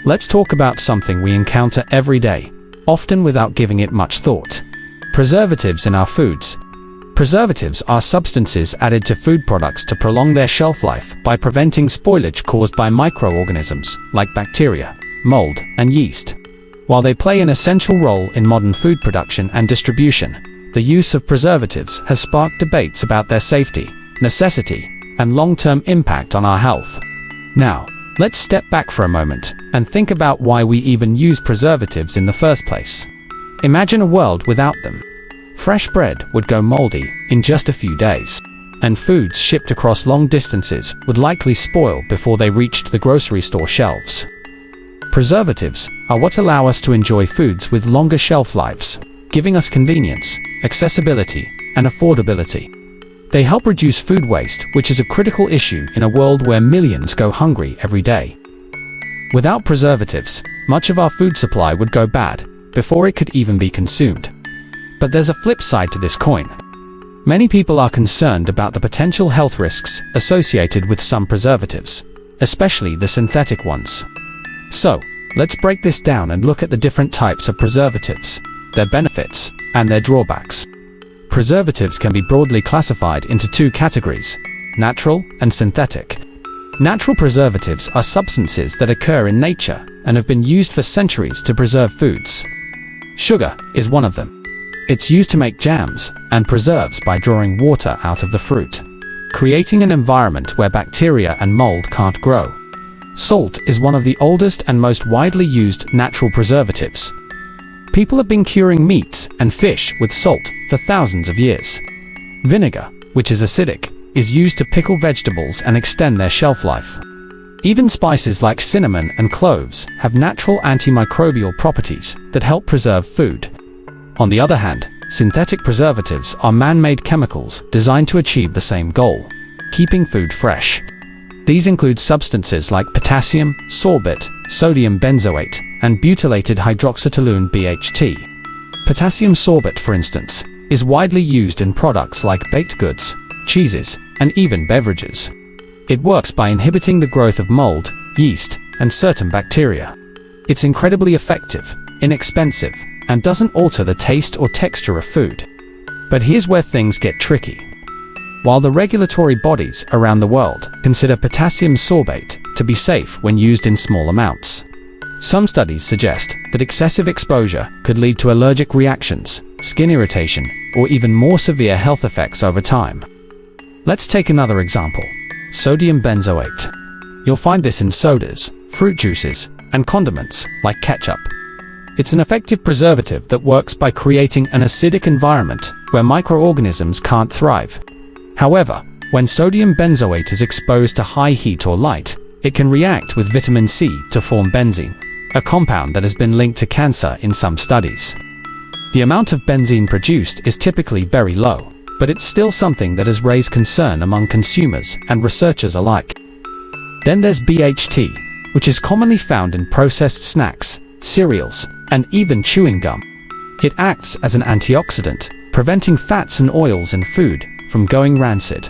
Let's talk about something we encounter every day, often without giving it much thought. Preservatives in our foods. Preservatives are substances added to food products to prolong their shelf life by preventing spoilage caused by microorganisms like bacteria, mold, and yeast. While they play an essential role in modern food production and distribution, the use of preservatives has sparked debates about their safety, necessity, and long-term impact on our health. Now, let's step back for a moment and think about why we even use preservatives in the first place. Imagine a world without them. Fresh bread would go moldy in just a few days, and foods shipped across long distances would likely spoil before they reached the grocery store shelves. Preservatives are what allow us to enjoy foods with longer shelf lives, giving us convenience, accessibility, and affordability. They help reduce food waste, which is a critical issue in a world where millions go hungry every day. Without preservatives, much of our food supply would go bad before it could even be consumed. But there's a flip side to this coin. Many people are concerned about the potential health risks associated with some preservatives, especially the synthetic ones. So, let's break this down and look at the different types of preservatives, their benefits, and their drawbacks. Preservatives can be broadly classified into two categories: natural and synthetic. Natural preservatives are substances that occur in nature and have been used for centuries to preserve foods. Sugar is one of them. It's used to make jams and preserves by drawing water out of the fruit, creating an environment where bacteria and mold can't grow. Salt is one of the oldest and most widely used natural preservatives. People have been curing meats and fish with salt for thousands of years. Vinegar, which is acidic, is used to pickle vegetables and extend their shelf life. Even spices like cinnamon and cloves have natural antimicrobial properties that help preserve food. On the other hand, synthetic preservatives are man-made chemicals designed to achieve the same goal: keeping food fresh. These include substances like potassium sorbate, sodium benzoate, and butylated hydroxytoluene (BHT). Potassium sorbate, for instance, is widely used in products like baked goods, cheeses, and even beverages. It works by inhibiting the growth of mold, yeast, and certain bacteria. It's incredibly effective, inexpensive, and doesn't alter the taste or texture of food. But here's where things get tricky. While the regulatory bodies around the world consider potassium sorbate to be safe when used in small amounts, some studies suggest that excessive exposure could lead to allergic reactions, skin irritation, or even more severe health effects over time. Let's take another example: sodium benzoate. You'll find this in sodas, fruit juices, and condiments like ketchup. It's an effective preservative that works by creating an acidic environment where microorganisms can't thrive. However, when sodium benzoate is exposed to high heat or light, it can react with vitamin C to form benzene, a compound that has been linked to cancer in some studies. The amount of benzene produced is typically very low, but it's still something that has raised concern among consumers and researchers alike. Then there's BHT, which is commonly found in processed snacks, cereals, and even chewing gum. It acts as an antioxidant, preventing fats and oils in food from going rancid.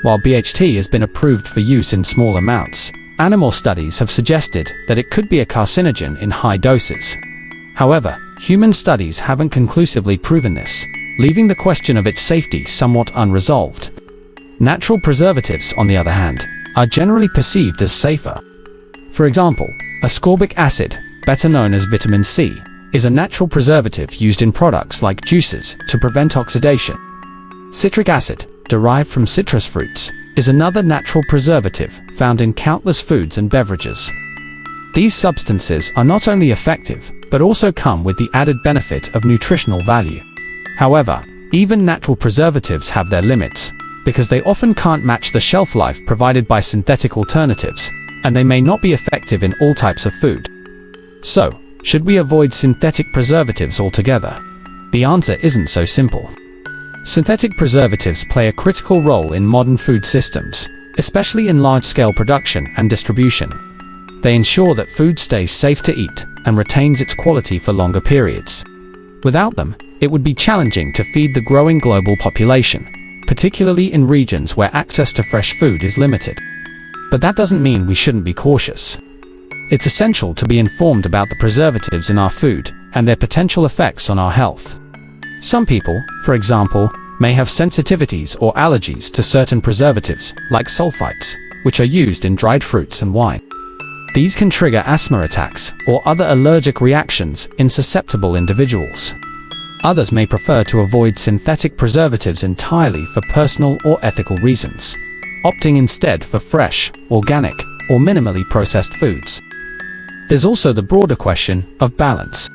While BHT has been approved for use in small amounts, animal studies have suggested that it could be a carcinogen in high doses. However, human studies haven't conclusively proven this, leaving the question of its safety somewhat unresolved. Natural preservatives, on the other hand, are generally perceived as safer. For example, ascorbic acid, better known as vitamin C, is a natural preservative used in products like juices to prevent oxidation. Citric acid, derived from citrus fruits, is another natural preservative found in countless foods and beverages. These substances are not only effective, but also come with the added benefit of nutritional value. However, even natural preservatives have their limits, because they often can't match the shelf life provided by synthetic alternatives, and they may not be effective in all types of food. So, should we avoid synthetic preservatives altogether? The answer isn't so simple. Synthetic preservatives play a critical role in modern food systems, especially in large-scale production and distribution. They ensure that food stays safe to eat and retains its quality for longer periods. Without them, it would be challenging to feed the growing global population, particularly in regions where access to fresh food is limited. But that doesn't mean we shouldn't be cautious. It's essential to be informed about the preservatives in our food and their potential effects on our health. Some people, for example, may have sensitivities or allergies to certain preservatives, like sulfites, which are used in dried fruits and wine. These can trigger asthma attacks or other allergic reactions in susceptible individuals. Others may prefer to avoid synthetic preservatives entirely for personal or ethical reasons, opting instead for fresh, organic, or minimally processed foods. There's also the broader question of balance.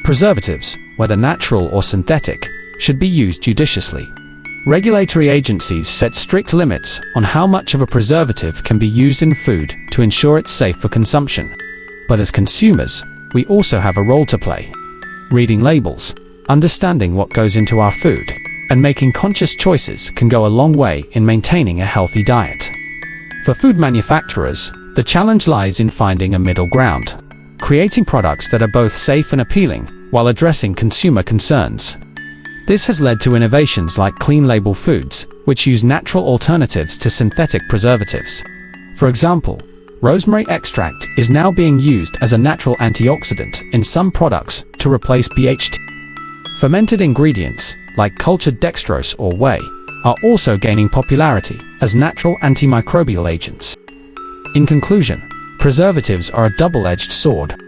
Preservatives, whether natural or synthetic, should be used judiciously. Regulatory agencies set strict limits on how much of a preservative can be used in food to ensure it's safe for consumption. But as consumers, we also have a role to play. Reading labels, understanding what goes into our food, and making conscious choices can go a long way in maintaining a healthy diet. For food manufacturers, the challenge lies in finding a middle ground, creating products that are both safe and appealing while addressing consumer concerns. This has led to innovations like clean label foods, which use natural alternatives to synthetic preservatives. For example, rosemary extract is now being used as a natural antioxidant in some products to replace BHT. Fermented ingredients, like cultured dextrose or whey, are also gaining popularity as natural antimicrobial agents. In conclusion, preservatives are a double-edged sword.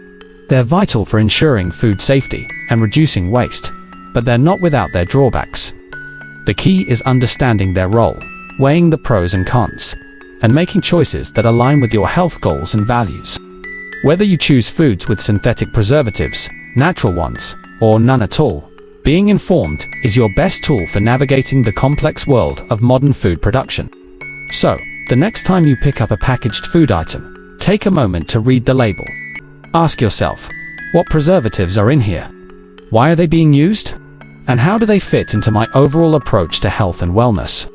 They're vital for ensuring food safety and reducing waste, but they're not without their drawbacks. The key is understanding their role, weighing the pros and cons, and making choices that align with your health goals and values. Whether you choose foods with synthetic preservatives, natural ones, or none at all, being informed is your best tool for navigating the complex world of modern food production. So, the next time you pick up a packaged food item, take a moment to read the label. Ask yourself, what preservatives are in here? Why are they being used? And how do they fit into my overall approach to health and wellness?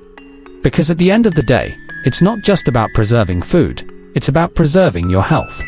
Because at the end of the day, it's not just about preserving food, it's about preserving your health.